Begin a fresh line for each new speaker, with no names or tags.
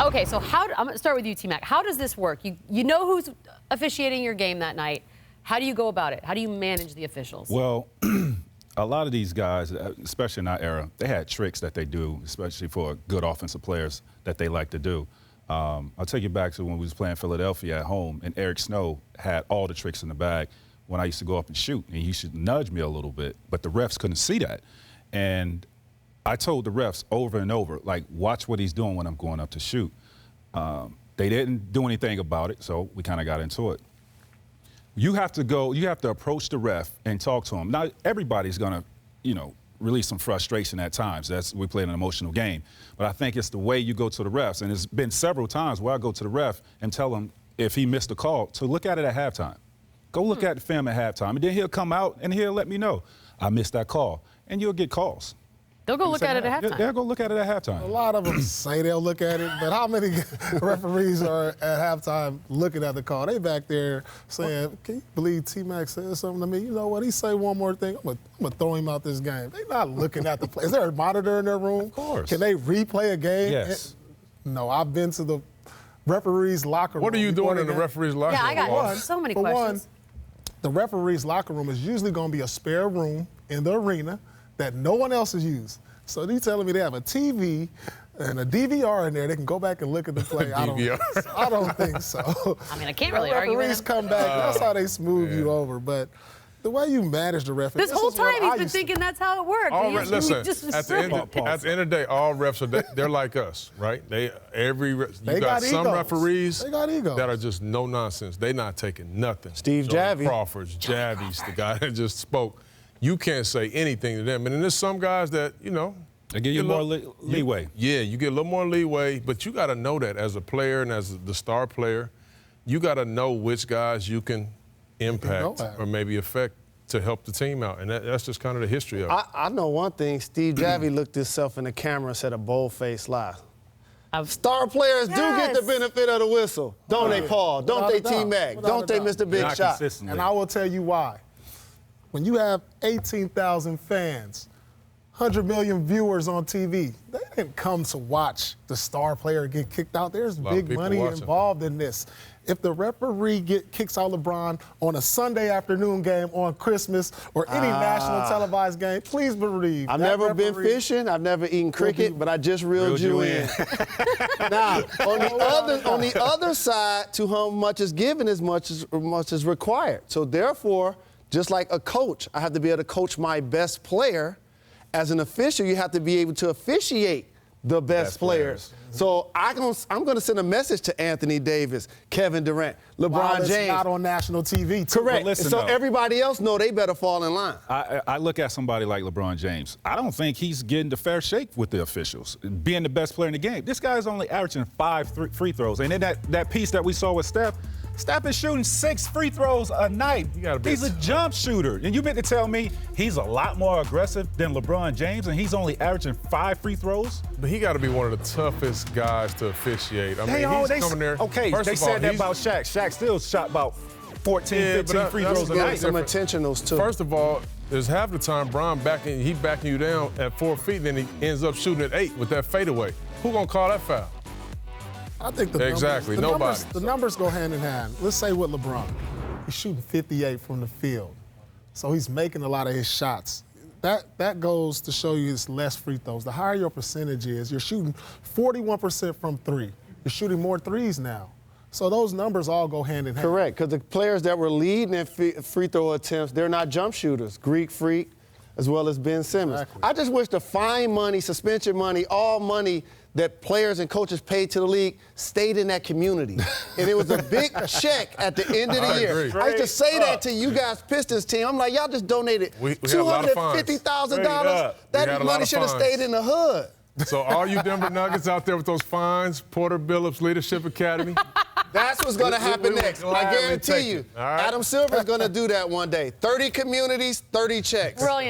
Okay, so I'm going to start with you, T-Mac. How does this work? You know who's officiating your game that night. How do you go about it? How do you manage the officials?
Well, a lot of these guys, especially in our era, they had tricks that they do, especially for good offensive players that they like to do. I'll take you back to when we was playing Philadelphia at home, and Eric Snow had all the tricks in the bag when I used to go up and shoot, and he used to nudge me a little bit, but the refs couldn't see that. And I told the refs over and over, like, watch what he's doing when I'm going up to shoot. They didn't do anything about it, so we kind of got into it. You have to approach the ref and talk to him. Now, everybody's going to, release some frustration at times. We play an emotional game. But I think it's the way you go to the refs. And it's been several times where I go to the ref and tell him if he missed a call to look at it at halftime. Go look at the film at halftime. And then he'll come out and he'll let me know, I missed that call. And you'll get calls.
They'll go look at it at halftime.
They'll go look at it at halftime.
A lot of them say they'll look at it, but how many referees are at halftime looking at the call? They back there saying, can you believe T-Mac said something to me? You know what? He say one more thing, I'm gonna throw him out this game. They not looking at the play. Is there a monitor in their room?
Of course.
Can they replay a game?
Yes.
No, I've been to the referee's locker room.
What are you doing in the referee's locker room?
Yeah, I got so many questions.
For one, the referee's locker room is usually going to be a spare room in the arena that no one else has used. So you telling me they have a TV and a DVR in there, they can go back and look at the play? I don't think so.
I mean, I can't really argue with
referees
him.
come back, that's how they smooth you over. But the way you manage the referee.
This whole time he's been thinking that's how it works.
Listen, at the end of the day, all refs they're like us, right? You got some referees that are just no nonsense. They're not taking nothing.
Steve Javy.
Crawford's, Javy's the guy that just spoke. You can't say anything to them. And then there's some guys that,
they give you more leeway.
Yeah, you get a little more leeway, but you got to know that as a player and as the star player, you got to know which guys you can impact or maybe affect to help the team out. And that's just kind of the history of it.
I know one thing. Steve Javy looked himself in the camera and said a bold-faced lie. Star players do get the benefit of the whistle. Don't they, Paul? Don't they, T-Mac? Don't they, Mr. Big Shot?
And I will tell you why. When you have 18,000 fans, 100 million viewers on TV, they didn't come to watch the star player get kicked out. There's big money involved in this. If the referee kicks out LeBron on a Sunday afternoon game on Christmas or any national televised game, please believe.
I've never been fishing. I've never eaten cricket, but I just reeled you in. Now, on the other side, to whom much is given, as much is required. So therefore, just like a coach, I have to be able to coach my best player. As an official, you have to be able to officiate the best players. So I'm going to send a message to Anthony Davis, Kevin Durant, LeBron James.
It's not on national TV, too.
Correct.
Listen,
so everybody else know they better fall in line.
I look at somebody like LeBron James. I don't think he's getting the fair shake with the officials, being the best player in the game. This guy's only averaging 5 free throws. And then that piece that we saw with Steph is shooting 6 free throws a night. He's a jump shooter. And you meant to tell me he's a lot more aggressive than LeBron James, and he's only averaging 5 free throws?
But he got to be one of the toughest guys to officiate. I mean, he's coming there.
Okay, they said that about Shaq. Shaq still shot about 14, 15 free throws a night.
Some intentionals, too.
First of all, there's half the time Bron backing you down at 4 feet, then he ends up shooting at 8 with that fadeaway. Who gonna call that foul?
I think the numbers go hand in hand. Let's say with LeBron, he's shooting 58 from the field, so he's making a lot of his shots. That goes to show you it's less free throws. The higher your percentage is, you're shooting 41% from 3. You're shooting more threes now. So those numbers all go hand in hand.
Correct, because the players that were leading in free throw attempts, they're not jump shooters. Greek Freak, as well as Ben Simmons.
Exactly.
I just wish the fine money, suspension money, all money that players and coaches paid to the league stayed in that community. And it was a big check at the end of the year.
Agree.
I used to say that to you guys Pistons team. I'm like, y'all just donated $250,000. That money should have stayed in the hood.
So all you Denver Nuggets out there with those fines, Porter Billups Leadership Academy.
That's what's going to happen next. I guarantee you. Adam Silver's going to do that one day. 30 communities, 30 checks.
Brilliant.